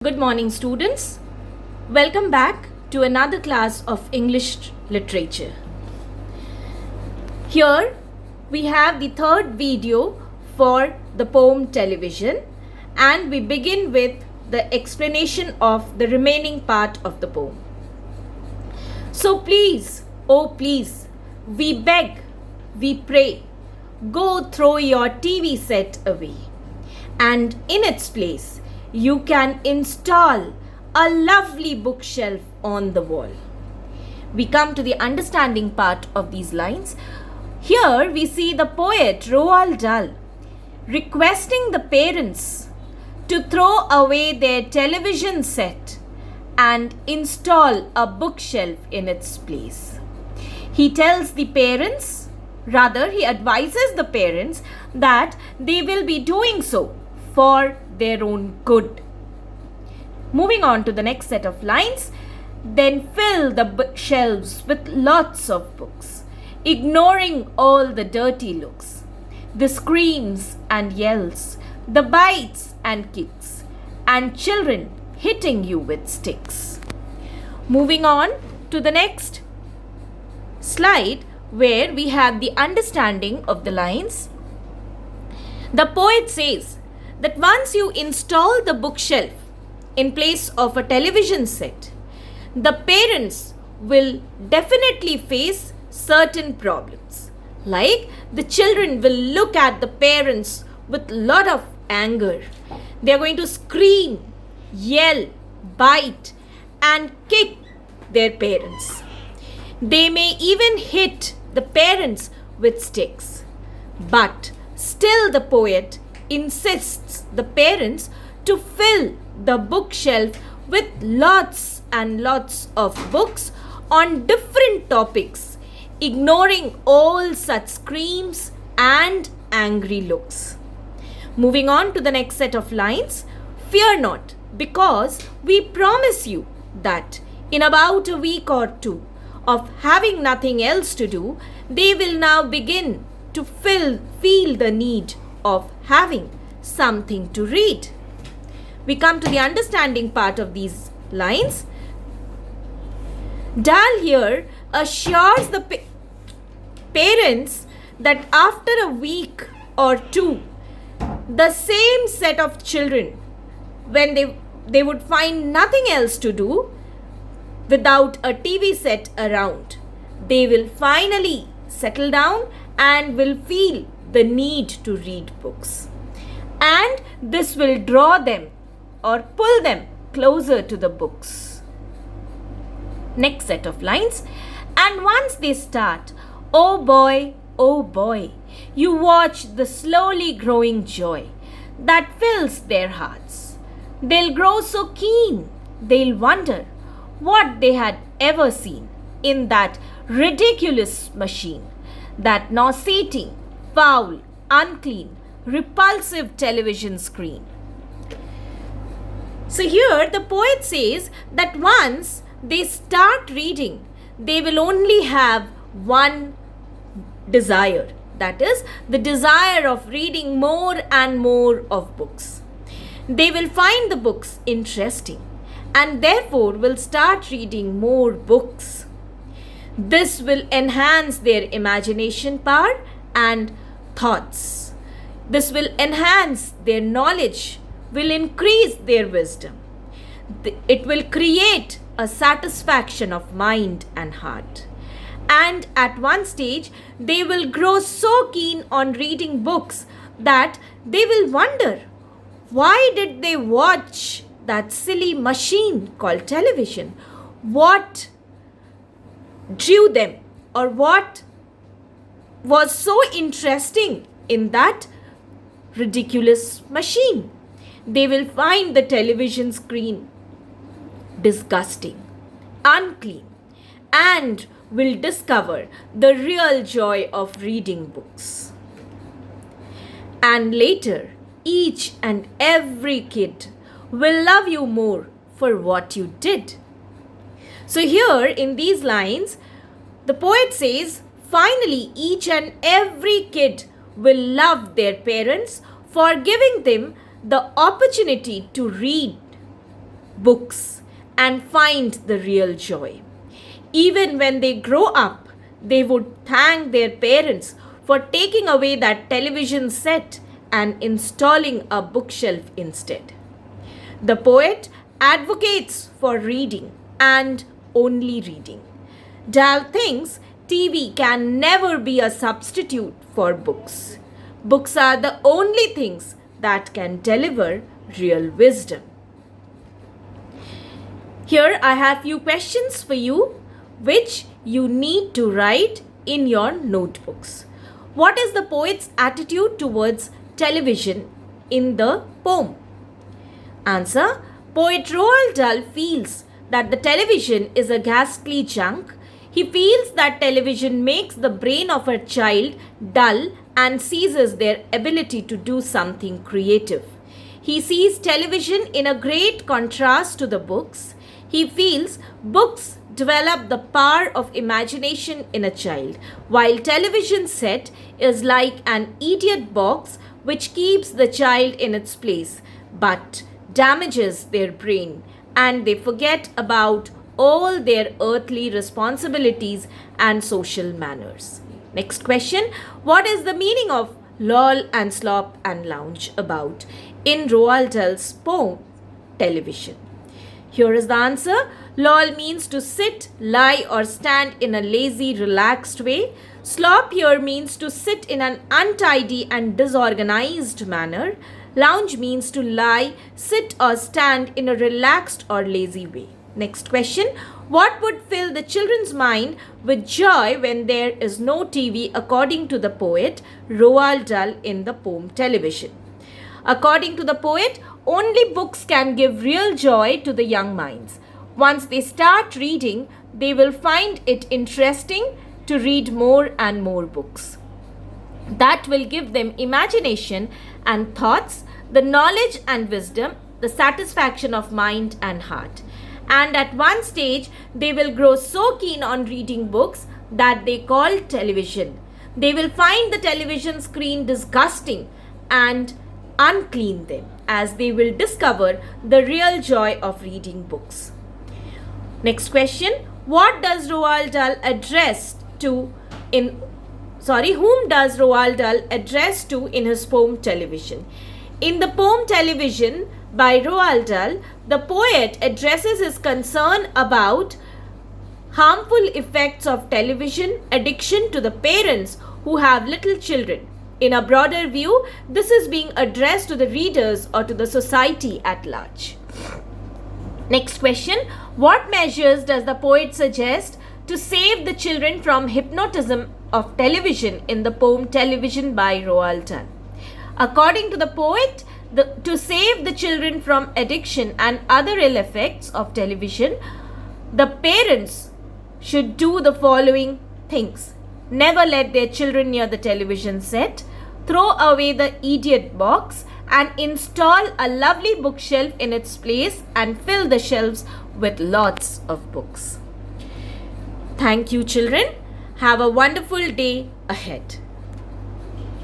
Good morning, students. Welcome back to another class of English literature. Here we have the third video for the poem Television, and we begin with the explanation of the remaining part of the poem. So please, oh please, we beg, we pray, go throw your TV set away, and in its place you can install a lovely bookshelf on the wall. We come to the understanding part of these lines. Here we see the poet Roald Dahl requesting the parents to throw away their television set and install a bookshelf in its place. He tells the parents, rather he advises the parents that they will be doing so for their own good. Moving on to the next set of lines, then fill the shelves with lots of books, ignoring all the dirty looks, the screams and yells, the bites and kicks, and children hitting you with sticks. Moving on to the next slide, where we have the understanding of the lines. The poet says that once you install the bookshelf in place of a television set, the parents will definitely face certain problems. Like the children will look at the parents with a lot of anger. They are going to scream, yell, bite, and kick their parents. They may even hit the parents with sticks. But still the poet insists the parents to fill the bookshelf with lots and lots of books on different topics, ignoring all such screams and angry looks. Moving on to the next set of lines, fear not, because we promise you that in about a week or two of having nothing else to do, they will now begin to feel the need of having something to read. We come to the understanding part of these lines. Dahl here assures the parents that after a week or two, the same set of children, when they would find nothing else to do without a TV set around, they will finally settle down and will feel the need to read books. And this will draw them or pull them closer to the books. Next set of lines. And once they start, oh boy, you watch the slowly growing joy that fills their hearts. They'll grow so keen, they'll wonder what they had ever seen in that ridiculous machine, that nauseating, foul, unclean, repulsive television screen. So here the poet says that once they start reading, they will only have one desire, that is the desire of reading more and more of books. They will find the books interesting and therefore will start reading more books. This will enhance their imagination power and thoughts. This will enhance their knowledge, will increase their wisdom. It will create a satisfaction of mind and heart. And at one stage, they will grow so keen on reading books that they will wonder, why did they watch that silly machine called television? What drew them, or what was so interesting in that ridiculous machine? They will find the television screen disgusting, unclean, and will discover the real joy of reading books. And later, each and every kid will love you more for what you did. So here in these lines, the poet says, finally each and every kid will love their parents for giving them the opportunity to read books and find the real joy. Even when they grow up, they would thank their parents for taking away that television set and installing a bookshelf instead. The poet advocates for reading and only reading. Dahl thinks TV can never be a substitute for books. Books are the only things that can deliver real wisdom. Here I have few questions for you which you need to write in your notebooks. What is the poet's attitude towards television in the poem? Answer: Poet Roald Dahl feels that the television is a ghastly junk. He feels that television makes the brain of a child dull and seizes their ability to do something creative. He sees television in a great contrast to the books. He feels books develop the power of imagination in a child, while television set is like an idiot box which keeps the child in its place but damages their brain, and they forget about all their earthly responsibilities and social manners. Next question: what is the meaning of loll and slop and lounge about in Roald Dahl's poem Television? Here is the answer. Loll means to sit, lie or stand in a lazy, relaxed way. Slop here means to sit in an untidy and disorganized manner. Lounge means to lie, sit or stand in a relaxed or lazy way. Next question: what would fill the children's mind with joy when there is no TV according to the poet Roald Dahl in the poem Television? According to the poet, only books can give real joy to the young minds. Once they start reading, they will find it interesting to read more and more books. That will give them imagination and thoughts, the knowledge and wisdom, the satisfaction of mind and heart. And at one stage, they will grow so keen on reading books that they call television. They will find the television screen disgusting and unclean them, as they will discover the real joy of reading books. Next question: what does Roald Dahl address to whom does Roald Dahl address to in his poem Television? In the poem Television by Roald Dahl, the poet addresses his concern about harmful effects of television addiction to the parents who have little children. In a broader view, this is being addressed to the readers or to the society at large. Next question: what measures does the poet suggest to save the children from hypnotism of television in the poem Television by Roald Dahl? According to the poet, to save the children from addiction and other ill effects of television, the parents should do the following things: never let their children near the television set, throw away the idiot box, and install a lovely bookshelf in its place and fill the shelves with lots of books. Thank you, children. Have a wonderful day ahead.